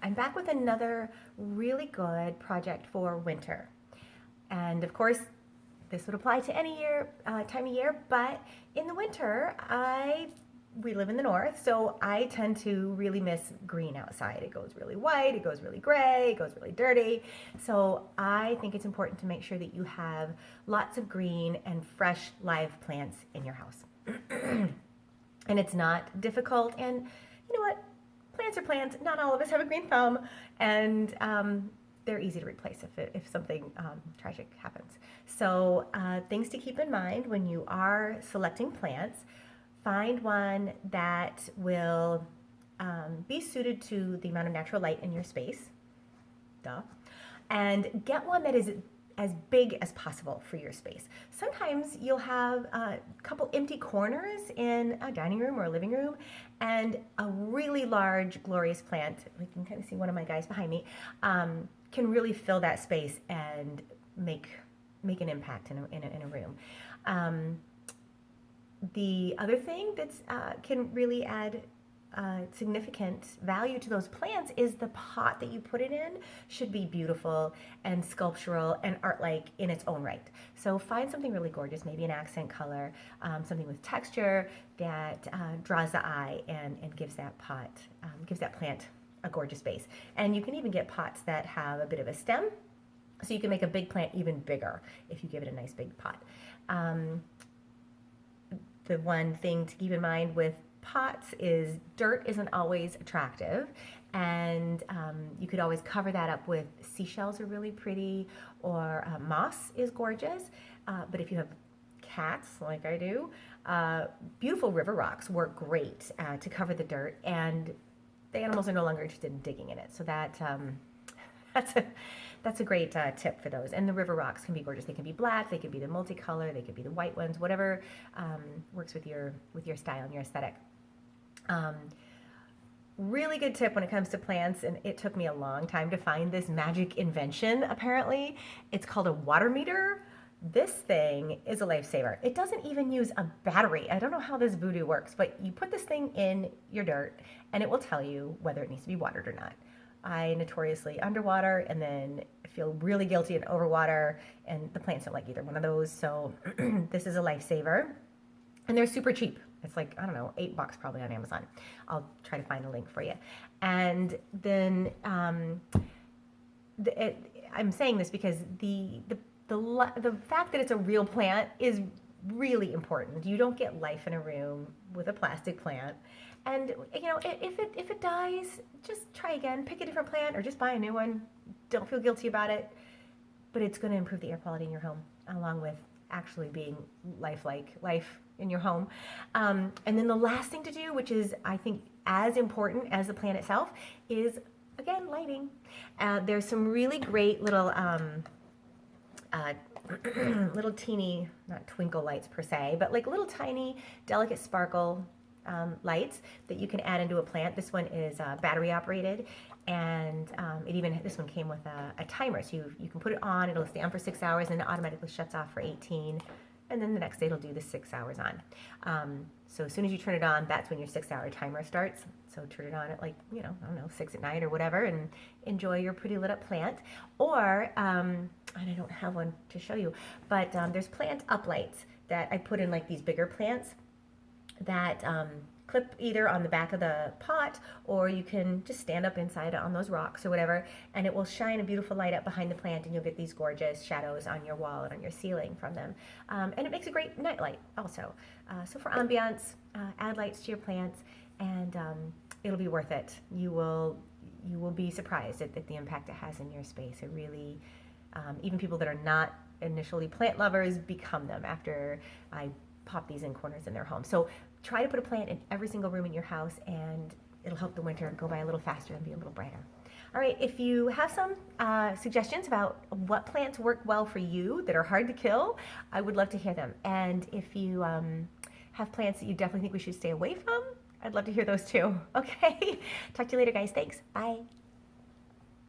I'm back with another really good project for winter. And of course, this would apply to any time of year, but in the winter, we live in the north, so I tend to really miss green outside. It goes really white, it goes really gray, it goes really dirty. So I think it's important to make sure that you have lots of green and fresh live plants in your house. And it's not difficult, and you know what? Plants are plants. Not all of us have a green thumb, and they're easy to replace if something tragic happens. So things to keep in mind when you are selecting plants: find one that will be suited to the amount of natural light in your space. Duh. And get one that is as big as possible for your space. Sometimes you'll have a couple empty corners in a dining room or a living room, and a really large, glorious plant, like you can kind of see one of my guys behind me, can really fill that space and make an impact in a room. The other thing that can really add significant value to those plants is the pot that you put it in should be beautiful and sculptural and art-like in its own right. So find something really gorgeous, maybe an accent color, something with texture that draws the eye and gives that plant a gorgeous base. And you can even get pots that have a bit of a stem, so you can make a big plant even bigger if you give it a nice big pot. The one thing to keep in mind with pots is dirt isn't always attractive, and you could always cover that up with seashells are really pretty, or moss is gorgeous, but if you have cats like I do, beautiful river rocks work great to cover the dirt, and the animals are no longer interested in digging in it, so that's a great tip for those. And the river rocks can be gorgeous. They can be black, they can be the multicolor, they could be the white ones, whatever works with your style and your aesthetic. Really good tip when it comes to plants, and it took me a long time to find this magic invention, apparently. It's called a water meter. This thing is a lifesaver. It doesn't even use a battery. I don't know how this voodoo works, but you put this thing in your dirt and it will tell you whether it needs to be watered or not. I notoriously underwater and then feel really guilty and overwater, and the plants don't like either one of those, so this is a lifesaver. And they're super cheap. It's like, I don't know, $8 probably on Amazon. I'll try to find a link for you. And then I'm saying this because the fact that it's a real plant is really important. You don't get life in a room with a plastic plant. And you know, if it dies, just try again. Pick a different plant or just buy a new one. Don't feel guilty about it. But it's going to improve the air quality in your home, along with actually being life in your home. And then the last thing to do, which is I think as important as the plant itself, is again lighting. There's some really great little little teeny, not twinkle lights per se, but like little tiny delicate sparkle lights that you can add into a plant. This one is battery operated, and this one came with a timer, so you can put it on, it'll stay on for 6 hours, and it automatically shuts off for 18, and then the next day it'll do the 6 hours on. So as soon as you turn it on, that's when your 6-hour timer starts. So turn it on at, like, I don't know, 6 at night or whatever, and enjoy your pretty lit up plant. Or, and I don't have one to show you, but there's plant uplights that I put in, like these bigger plants that clip either on the back of the pot, or you can just stand up inside on those rocks or whatever, and it will shine a beautiful light up behind the plant, and you'll get these gorgeous shadows on your wall and on your ceiling from them. And it makes a great night light also. So for ambiance, add lights to your plants, and it'll be worth it. You will be surprised at the impact it has in your space. It really, even people that are not initially plant lovers become them after I pop these in corners in their home. So try to put a plant in every single room in your house, and it'll help the winter go by a little faster and be a little brighter. All right, if you have some suggestions about what plants work well for you that are hard to kill, I would love to hear them. And if you have plants that you definitely think we should stay away from, I'd love to hear those too. Okay, talk to you later, guys. Thanks. Bye.